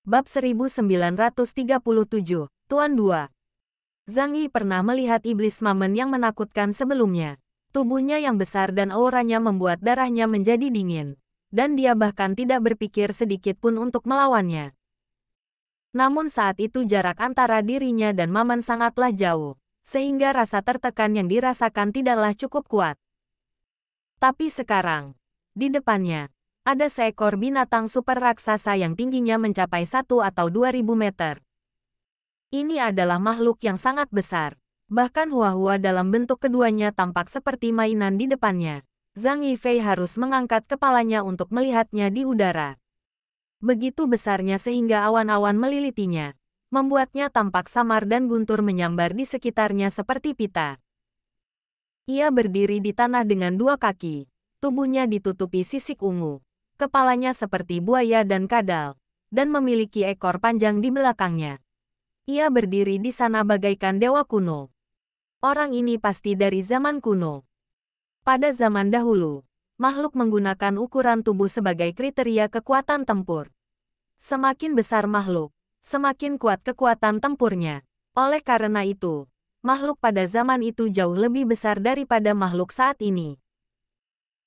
Bab 1937, Tuan 2. Zhang Yi pernah melihat iblis Mamen yang menakutkan sebelumnya. Tubuhnya yang besar dan auranya membuat darahnya menjadi dingin. Dan dia bahkan tidak berpikir sedikit pun untuk melawannya. Namun saat itu jarak antara dirinya dan Mamen sangatlah jauh. Sehingga rasa tertekan yang dirasakan tidaklah cukup kuat. Tapi sekarang, di depannya, ada seekor binatang super raksasa yang tingginya mencapai 1 atau 2000 meter. Ini adalah makhluk yang sangat besar. Bahkan hua-hua dalam bentuk keduanya tampak seperti mainan di depannya. Zhang Yifei harus mengangkat kepalanya untuk melihatnya di udara. Begitu besarnya sehingga awan-awan melilitinya, membuatnya tampak samar dan guntur menyambar di sekitarnya seperti pita. Ia berdiri di tanah dengan 2 kaki, tubuhnya ditutupi sisik ungu. Kepalanya seperti buaya dan kadal, dan memiliki ekor panjang di belakangnya. Ia berdiri di sana bagaikan dewa kuno. Orang ini pasti dari zaman kuno. Pada zaman dahulu, makhluk menggunakan ukuran tubuh sebagai kriteria kekuatan tempur. Semakin besar makhluk, semakin kuat kekuatan tempurnya. Oleh karena itu, makhluk pada zaman itu jauh lebih besar daripada makhluk saat ini.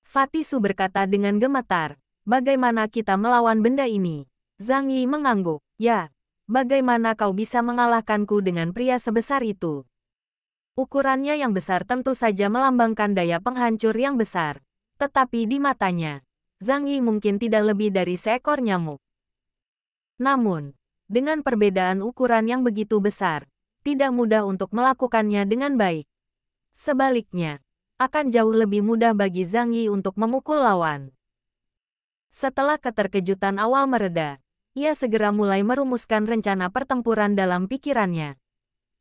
Fatih Su berkata dengan gemetar. Bagaimana kita melawan benda ini? Zhang Yi mengangguk. Ya, bagaimana kau bisa mengalahkanku dengan pria sebesar itu? Ukurannya yang besar tentu saja melambangkan daya penghancur yang besar. Tetapi di matanya, Zhang Yi mungkin tidak lebih dari seekor nyamuk. Namun, dengan perbedaan ukuran yang begitu besar, tidak mudah untuk melakukannya dengan baik. Sebaliknya, akan jauh lebih mudah bagi Zhang Yi untuk memukul lawan. Setelah keterkejutan awal mereda, ia segera mulai merumuskan rencana pertempuran dalam pikirannya.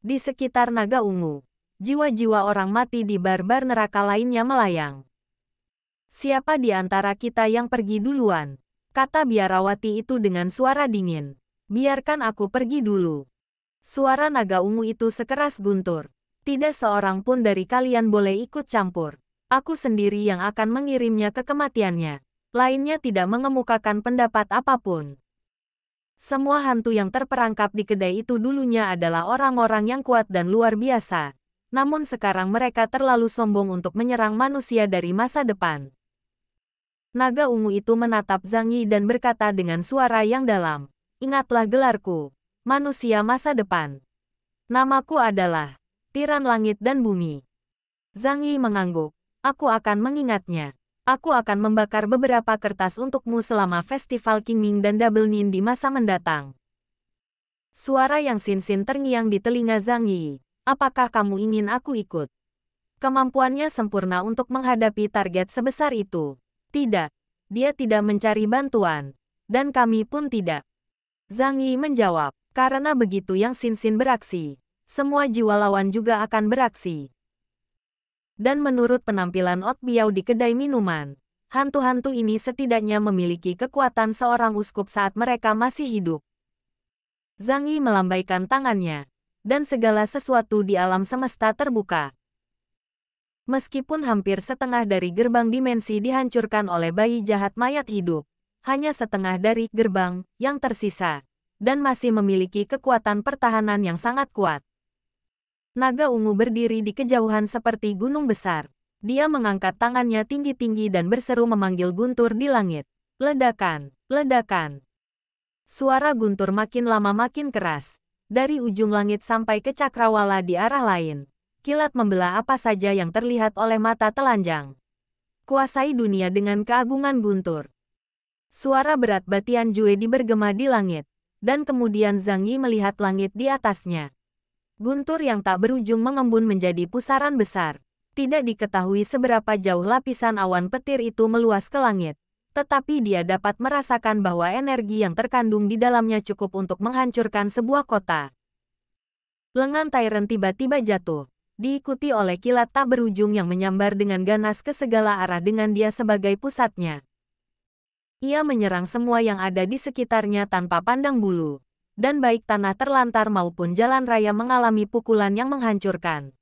Di sekitar naga ungu, jiwa-jiwa orang mati di barbar neraka lainnya melayang. Siapa di antara kita yang pergi duluan? Kata biarawati itu dengan suara dingin. Biarkan aku pergi dulu. Suara naga ungu itu sekeras guntur. Tidak seorang pun dari kalian boleh ikut campur. Aku sendiri yang akan mengirimnya ke kematiannya. Lainnya tidak mengemukakan pendapat apapun. Semua hantu yang terperangkap di kedai itu dulunya adalah orang-orang yang kuat dan luar biasa. Namun sekarang mereka terlalu sombong untuk menyerang manusia dari masa depan. Naga ungu itu menatap Zhang Yi dan berkata dengan suara yang dalam. Ingatlah gelarku, manusia masa depan. Namaku adalah Tiran Langit dan Bumi. Zhang Yi mengangguk. Aku akan mengingatnya. Aku akan membakar beberapa kertas untukmu selama festival Qingming dan Double Nin di masa mendatang. Suara yang sin-sin terngiang di telinga Zhang Yi. Apakah kamu ingin aku ikut? Kemampuannya sempurna untuk menghadapi target sebesar itu. Tidak, dia tidak mencari bantuan. Dan kami pun tidak. Zhang Yi menjawab, karena begitu yang sin-sin beraksi, semua jiwa lawan juga akan beraksi. Dan menurut penampilan Ot Biao di kedai minuman, hantu-hantu ini setidaknya memiliki kekuatan seorang uskup saat mereka masih hidup. Zhang Yi melambaikan tangannya, dan segala sesuatu di alam semesta terbuka. Meskipun hampir setengah dari gerbang dimensi dihancurkan oleh bayi jahat mayat hidup, hanya setengah dari gerbang yang tersisa, dan masih memiliki kekuatan pertahanan yang sangat kuat. Naga ungu berdiri di kejauhan seperti gunung besar. Dia mengangkat tangannya tinggi-tinggi dan berseru memanggil guntur di langit. Ledakan, ledakan. Suara guntur makin lama makin keras. Dari ujung langit sampai ke cakrawala di arah lain. Kilat membelah apa saja yang terlihat oleh mata telanjang. Kuasai dunia dengan keagungan guntur. Suara berat batian Jue bergema di langit. Dan kemudian Zhang Yi melihat langit di atasnya. Guntur yang tak berujung mengembun menjadi pusaran besar. Tidak diketahui seberapa jauh lapisan awan petir itu meluas ke langit. Tetapi dia dapat merasakan bahwa energi yang terkandung di dalamnya cukup untuk menghancurkan sebuah kota. Lengan Tyrant tiba-tiba jatuh. Diikuti oleh kilat tak berujung yang menyambar dengan ganas ke segala arah dengan dia sebagai pusatnya. Ia menyerang semua yang ada di sekitarnya tanpa pandang bulu. Dan baik tanah terlantar maupun jalan raya mengalami pukulan yang menghancurkan.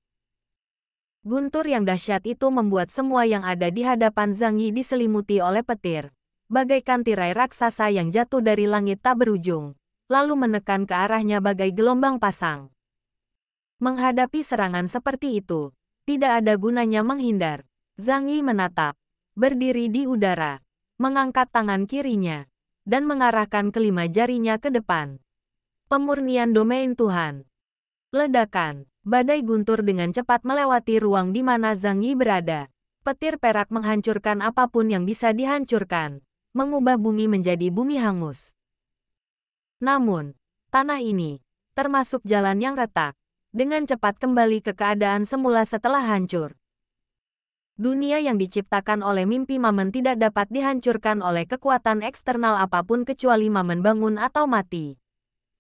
Guntur yang dahsyat itu membuat semua yang ada di hadapan Zhang Yi diselimuti oleh petir. Bagaikan tirai raksasa yang jatuh dari langit tak berujung. lalu menekan ke arahnya bagai gelombang pasang. Menghadapi serangan seperti itu, tidak ada gunanya menghindar. Zhang Yi menatap, berdiri di udara, mengangkat tangan kirinya, dan mengarahkan kelima jarinya ke depan. Pemurnian domain Tuhan. Ledakan, badai guntur dengan cepat melewati ruang di mana Zhang Yi berada. Petir perak menghancurkan apapun yang bisa dihancurkan, mengubah bumi menjadi bumi hangus. Namun, tanah ini, termasuk jalan yang retak, dengan cepat kembali ke keadaan semula setelah hancur. Dunia yang diciptakan oleh mimpi Mamen tidak dapat dihancurkan oleh kekuatan eksternal apapun kecuali Mamen bangun atau mati.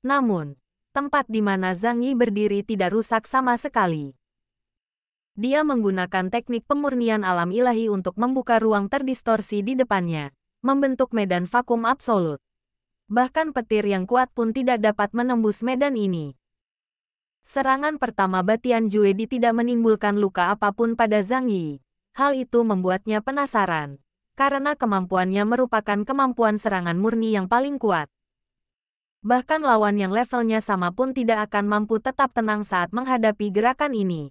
Namun, tempat di mana Zhang Yi berdiri tidak rusak sama sekali. Dia menggunakan teknik pemurnian alam ilahi untuk membuka ruang terdistorsi di depannya, membentuk medan vakum absolut. Bahkan petir yang kuat pun tidak dapat menembus medan ini. Serangan pertama Batian Juedi tidak menimbulkan luka apapun pada Zhang Yi. Hal itu membuatnya penasaran, karena kemampuannya merupakan kemampuan serangan murni yang paling kuat. Bahkan lawan yang levelnya sama pun tidak akan mampu tetap tenang saat menghadapi gerakan ini.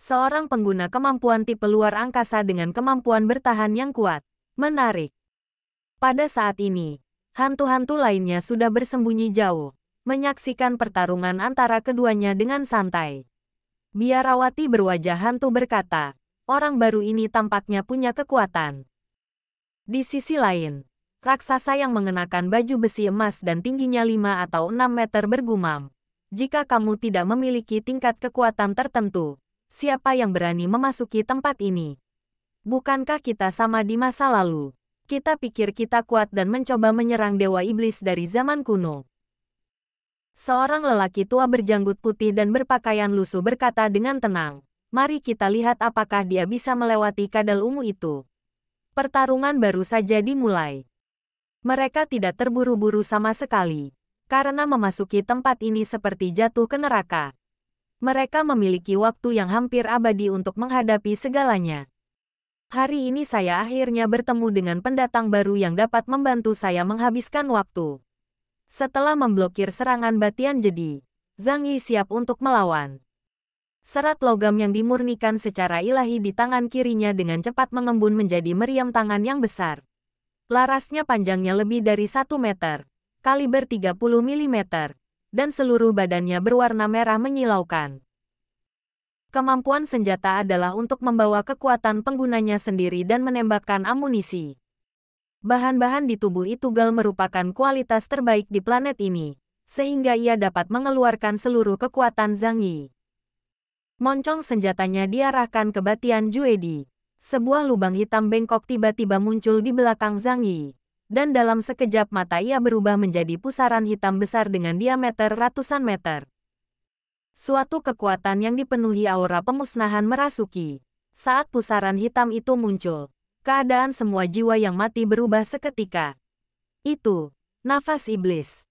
Seorang pengguna kemampuan tipe luar angkasa dengan kemampuan bertahan yang kuat. Menarik. Pada saat ini, hantu-hantu lainnya sudah bersembunyi jauh, menyaksikan pertarungan antara keduanya dengan santai. Biarawati berwajah hantu berkata, orang baru ini tampaknya punya kekuatan. Di sisi lain, raksasa yang mengenakan baju besi emas dan tingginya 5 atau 6 meter bergumam. Jika kamu tidak memiliki tingkat kekuatan tertentu, siapa yang berani memasuki tempat ini? Bukankah kita sama di masa lalu? Kita pikir kita kuat dan mencoba menyerang Dewa Iblis dari zaman kuno. Seorang lelaki tua berjanggut putih dan berpakaian lusuh berkata dengan tenang. Mari kita lihat apakah dia bisa melewati kadal ungu itu. Pertarungan baru saja dimulai. Mereka tidak terburu-buru sama sekali, karena memasuki tempat ini seperti jatuh ke neraka. Mereka memiliki waktu yang hampir abadi untuk menghadapi segalanya. Hari ini saya akhirnya bertemu dengan pendatang baru yang dapat membantu saya menghabiskan waktu. Setelah memblokir serangan Batian Jedi, Zhang Yi siap untuk melawan. Serat logam yang dimurnikan secara ilahi di tangan kirinya dengan cepat mengembun menjadi meriam tangan yang besar. Larasnya panjangnya lebih dari 1 meter, kaliber 30 mm, dan seluruh badannya berwarna merah menyilaukan. Kemampuan senjata adalah untuk membawa kekuatan penggunanya sendiri dan menembakkan amunisi. Bahan-bahan di tubuh Itugal merupakan kualitas terbaik di planet ini, sehingga ia dapat mengeluarkan seluruh kekuatan Zhang Yi. Moncong senjatanya diarahkan ke Batian Juedi. Sebuah lubang hitam bengkok tiba-tiba muncul di belakang Zhang Yi. Dan dalam sekejap mata ia berubah menjadi pusaran hitam besar dengan diameter ratusan meter. Suatu kekuatan yang dipenuhi aura pemusnahan merasuki. Saat pusaran hitam itu muncul, keadaan semua jiwa yang mati berubah seketika. Itu, nafas iblis.